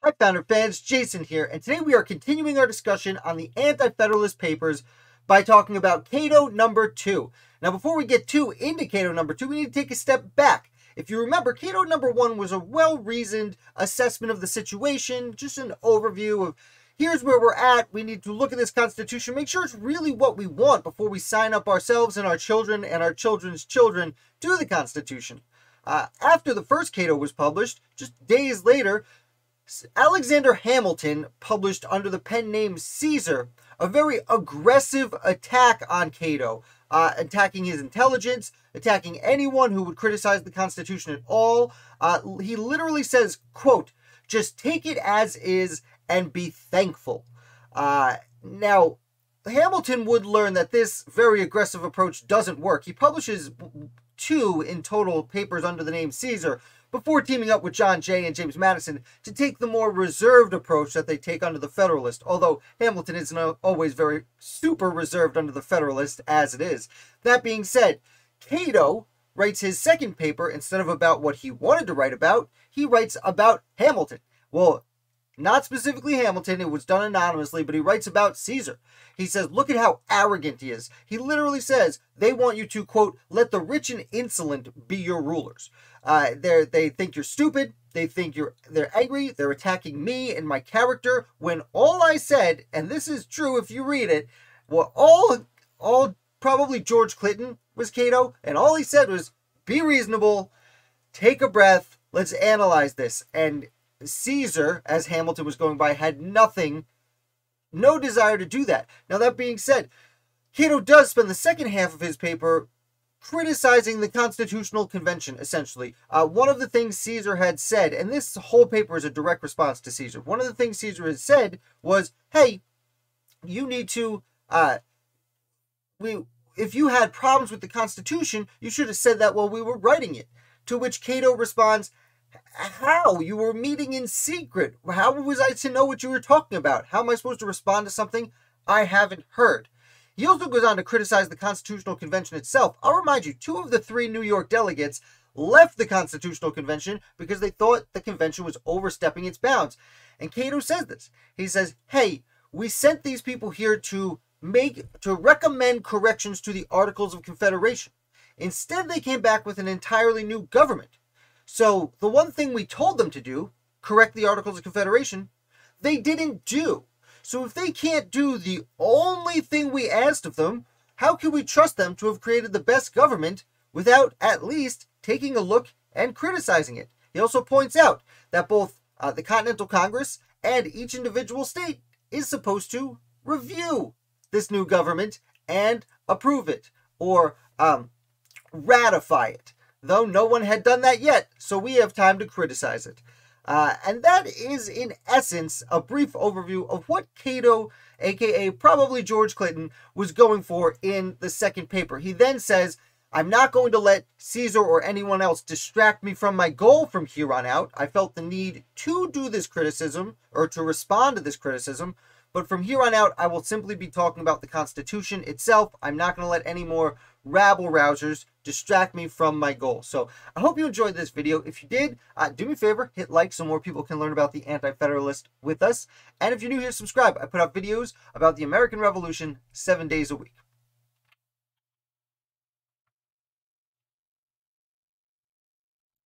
Hi, Founder fans, Jason here, and today we are continuing our discussion on the Anti-Federalist papers by talking about Cato number 2. Now, before we get too into Cato number 2, we need to take a step back. If you remember, Cato number 1 was a well-reasoned assessment of the situation, just an overview of here's where we're at, we need to look at this Constitution, make sure it's really what we want before we sign up ourselves and our children and our children's children to the Constitution. After the first Cato was published, just days later, Alexander Hamilton published under the pen name Caesar a very aggressive attack on Cato, attacking his intelligence, attacking anyone who would criticize the Constitution at all. He literally says, quote, "Just take it as is and be thankful." Now, Hamilton would learn that this very aggressive approach doesn't work. He publishes 2 in total papers under the name Caesar, before teaming up with John Jay and James Madison to take the more reserved approach that they take under the Federalist, although Hamilton isn't always very super reserved under the Federalist as it is. That being said, Cato writes his second paper, instead of about what he wanted to write about, he writes about Hamilton. Well, not specifically Hamilton, it was done anonymously, but he writes about Caesar. He says, look at how arrogant he is. He literally says, they want you to, quote, let the rich and insolent be your rulers. They think you're stupid, they think they're angry, they're attacking me and my character, when all I said, and this is true if you read it, well, all probably George Clinton was Cato, and all he said was, be reasonable, take a breath, let's analyze this. And Caesar, as Hamilton was going by, had no desire to do that. Now, that being said, Cato does spend the second half of his paper criticizing the Constitutional Convention, essentially. One of the things Caesar had said, and this whole paper is a direct response to Caesar, one of the things Caesar had said was, hey, you need to, if you had problems with the Constitution, you should have said that while we were writing it. To which Cato responds, how? You were meeting in secret. How was I to know what you were talking about? How am I supposed to respond to something I haven't heard? He also goes on to criticize the Constitutional Convention itself. I'll remind you, 2 of the 3 New York delegates left the Constitutional Convention because they thought the convention was overstepping its bounds. And Cato says this. He says, hey, we sent these people here to recommend corrections to the Articles of Confederation. Instead, they came back with an entirely new government. So the one thing we told them to do, correct the Articles of Confederation, they didn't do. So if they can't do the only thing we asked of them, how can we trust them to have created the best government without at least taking a look and criticizing it? He also points out that both the Continental Congress and each individual state is supposed to review this new government and approve it or ratify it. Though no one had done that yet, so we have time to criticize it. And that is, in essence, a brief overview of what Cato, aka probably George Clinton, was going for in the second paper. He then says, I'm not going to let Caesar or anyone else distract me from my goal from here on out. I felt the need to do this criticism, or to respond to this criticism, but from here on out, I will simply be talking about the Constitution itself. I'm not going to let any more rabble-rousers distract me from my goal. So I hope you enjoyed this video. If you did, do me a favor, hit like so more people can learn about the Anti-Federalist with us. And if you're new here, subscribe. I put out videos about the American Revolution 7 days a week.